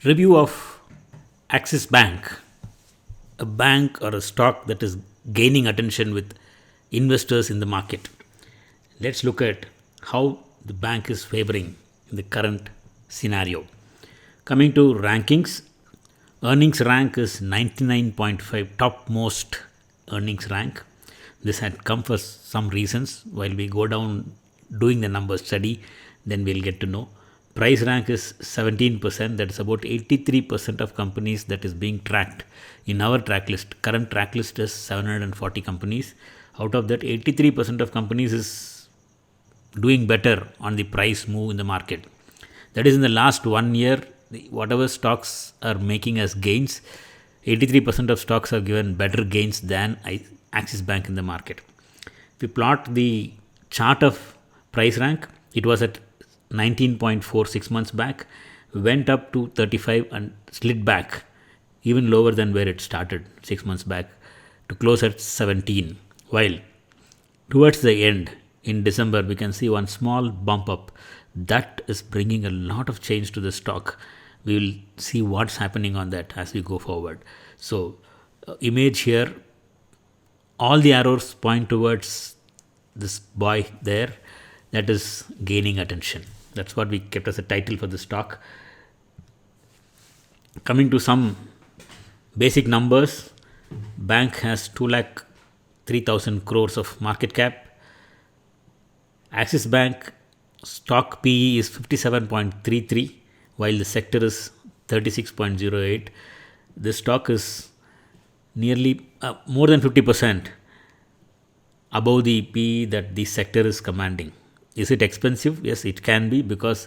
Review of Axis Bank, a bank or a stock that is gaining attention with investors in the market. Let's look at how the bank is favoring in the current scenario. Coming to rankings, earnings rank is 99.5, topmost earnings rank. This had come for some reasons. While we go down doing the numbers study, then we'll get to know. Price rank is 17%, that is about 83% of companies that is being tracked in our track list. Current track list is 740 companies. Out of that, 83% of companies is doing better on the price move in the market. That is in the last 1 year, whatever stocks are making as gains, 83% of stocks have given better gains than Axis Bank in the market. If we plot the chart of price rank, it was at 19.4 6 months back, went up to 35 and slid back even lower than where it started 6 months back to close at 17. While towards the end in December, we can see one small bump up that is bringing a lot of change to the stock. We will see what's happening on that as we go forward. So, image here, all the arrows point towards this boy there that is gaining attention. That's what we kept as a title for the stock. Coming to some basic numbers, bank has 2 lakh 3,000 crores of market cap. Axis Bank stock PE is 57.33, while the sector is 36.08. This stock is nearly more than 50% above the PE that the sector is commanding. Is it expensive? Yes, it can be, because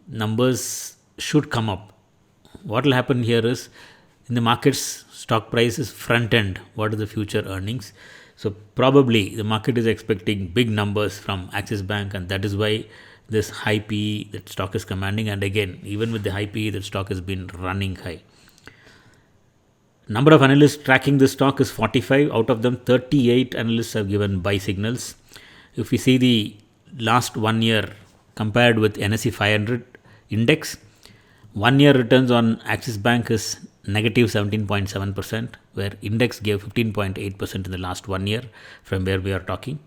numbers should come up. What will happen here is, in the markets, stock price is front end. What are the future earnings? So probably the market is expecting big numbers from Axis Bank, and that is why this high PE that stock is commanding. And again, even with the high PE, that stock has been running high. Number of analysts tracking this stock is 45. Out of them, 38 analysts have given buy signals. If we see the last 1 year compared with NSE 500 index, 1 year returns on Axis Bank is negative 17.7%, where index gave 15.8% in the last 1 year from where we are talking.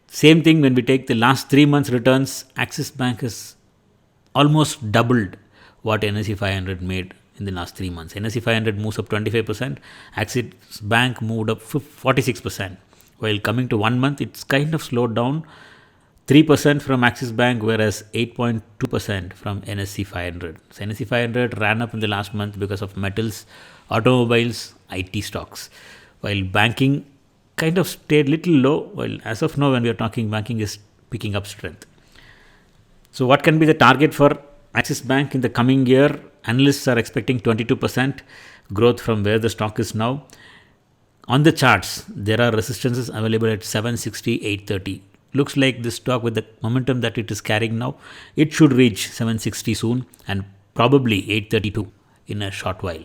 Same thing when we take the last 3 months returns, Axis Bank has almost doubled what NSE 500 made in the last 3 months. NSE 500 moves up 25%, Axis Bank moved up 46%. While coming to 1 month, it's kind of slowed down, 3% from Axis Bank, whereas 8.2% from NSE 500. So NSE 500 ran up in the last month because of metals, automobiles, IT stocks, while banking kind of stayed little low. While as of now, when we are talking, banking is picking up strength. So what can be the target for Axis Bank in the coming year? Analysts are expecting 22% growth from where the stock is now. On the charts, there are resistances available at 760, 830. Looks like this stock, with the momentum that it is carrying now, it should reach 760 soon, and probably 832 in a short while.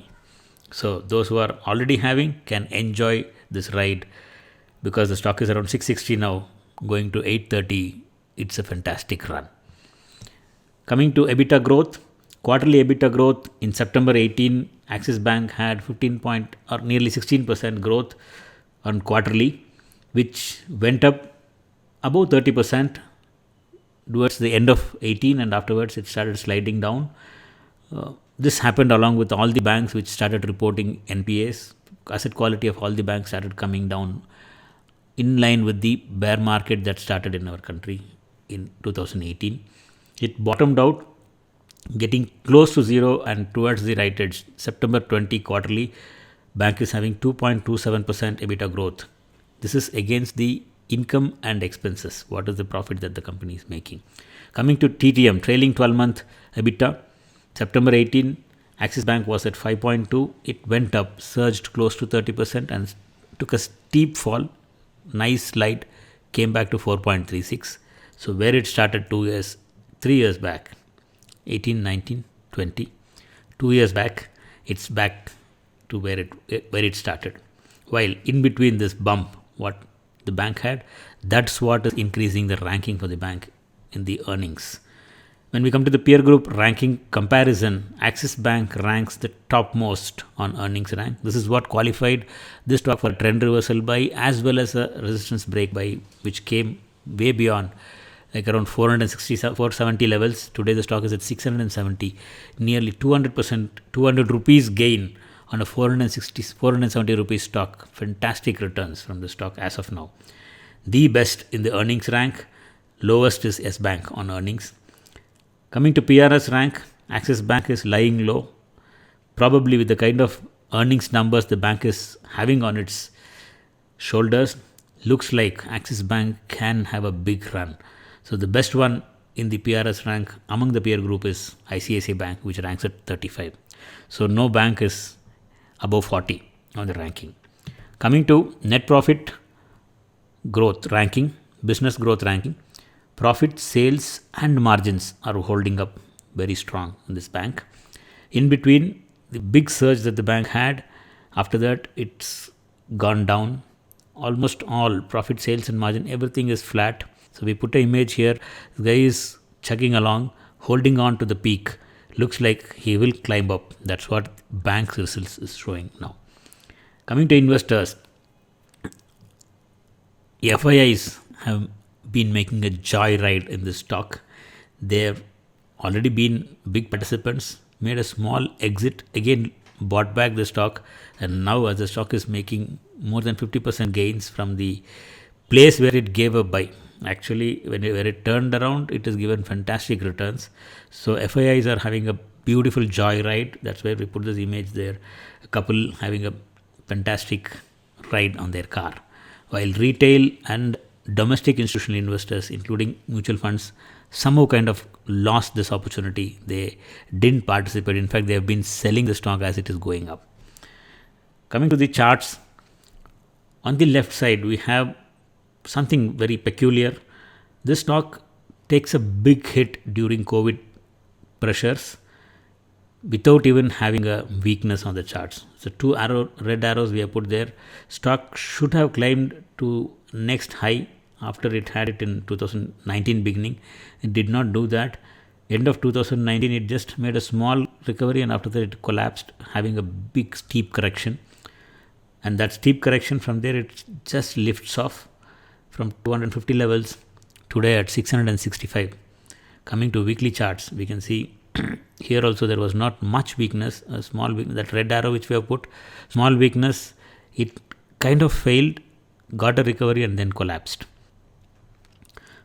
So those who are already having can enjoy this ride, because the stock is around 660 now, going to 830. It's a fantastic run. Coming to EBITDA growth, quarterly EBITDA growth in September 18, Axis Bank had 15 point or nearly 16% growth on quarterly, which went up above 30% towards the end of 18, and afterwards it started sliding down. This happened along with all the banks which started reporting NPAs. Asset quality of all the banks started coming down in line with the bear market that started in our country in 2018. It bottomed out, getting close to zero and towards the right edge. September 20 quarterly, bank is having 2.27% EBITDA growth. This is against the income and expenses. What is the profit that the company is making? Coming to TTM, trailing 12-month EBITDA, September 18, Axis Bank was at 5.2. It went up, surged close to 30% and took a steep fall. Nice slide, came back to 4.36. So where it started 2 years, 3 years back, 18, 19, 20, 2 years back, it's back to where it started. While in between this bump, what the bank had, that's what is increasing the ranking for the bank in the earnings. When we come to the peer group ranking comparison, Axis Bank ranks the topmost on earnings rank. This is what qualified this stock for trend reversal buy as well as a resistance break buy, which came way beyond, like around 460, 470 levels. Today the stock is at 670, nearly 200%, 200 rupees gain on a 470 rupees stock. Fantastic returns from the stock as of now. The best in the earnings rank, lowest is S Bank on earnings. Coming to PRS rank, Axis Bank is lying low, probably with the kind of earnings numbers the bank is having on its shoulders. Looks like Axis Bank can have a big run. So the best one in the PRS rank among the peer group is ICICI Bank, which ranks at 35. So no bank is above 40 on the ranking. Coming to net profit growth ranking, business growth ranking, profit, sales and margins are holding up very strong in this bank. In between, the big surge that the bank had, after that it's gone down. Almost all profit, sales and margin, everything is flat. So we put an image here. The guy is chugging along, holding on to the peak. Looks like he will climb up. That's what bank's results is showing now. Coming to investors, FIIs have been making a joyride in this stock. They've already been big participants, made a small exit, again bought back the stock, and now as the stock is making more than 50% gains from the place where it gave a buy. Actually, where it turned around, it has given fantastic returns. So FIIs are having a beautiful joyride. That's where we put this image there. A couple having a fantastic ride on their car, while retail and domestic institutional investors, including mutual funds, somehow kind of lost this opportunity. They didn't participate. In fact, they have been selling the stock as it is going up. Coming to the charts, on the left side, we have something very peculiar. This stock takes a big hit during COVID pressures without even having a weakness on the charts. So two red arrows we have put there. Stock should have climbed to next high after it had it in 2019 beginning. It did not do that. End of 2019, it just made a small recovery, and after that it collapsed, having a big steep correction. And that steep correction, from there it just lifts off from 250 levels, today at 665. Coming to weekly charts, we can see here also there was not much weakness, a small weakness. That red arrow which we have put, small weakness, it kind of failed, got a recovery and then collapsed.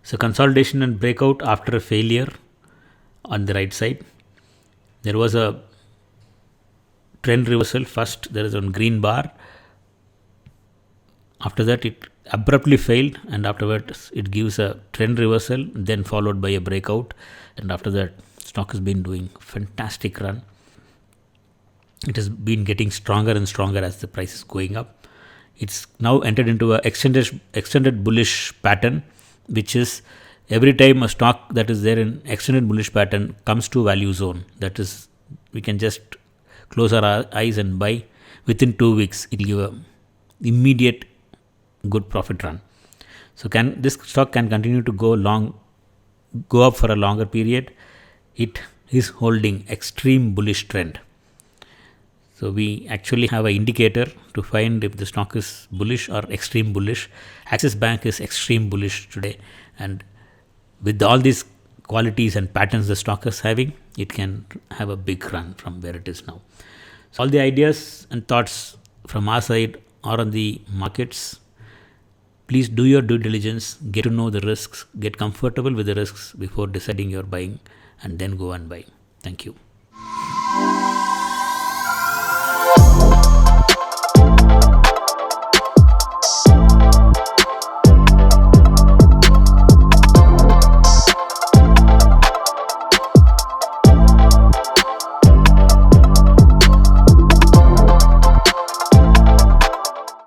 So consolidation and breakout after a failure on the right side. There was a trend reversal. First there is one green bar. After that it abruptly failed, and afterwards it gives a trend reversal, then followed by a breakout, and after that stock has been doing fantastic run. It has been getting stronger and stronger as the price is going up. It's now entered into a extended bullish pattern, which is every time a stock that is there in extended bullish pattern comes to value zone, that is, we can just close our eyes and buy. Within 2 weeks it will give a immediate good profit run. So this stock can continue to go up for a longer period. It is holding extreme bullish trend. So we actually have an indicator to find if the stock is bullish or extreme bullish. Axis Bank is extreme bullish today, and with all these qualities and patterns the stock is having, it can have a big run from where it is now. So all the ideas and thoughts from our side are on the markets. Please do your due diligence, get to know the risks, get comfortable with the risks before deciding your buying, and then go and buy. Thank you.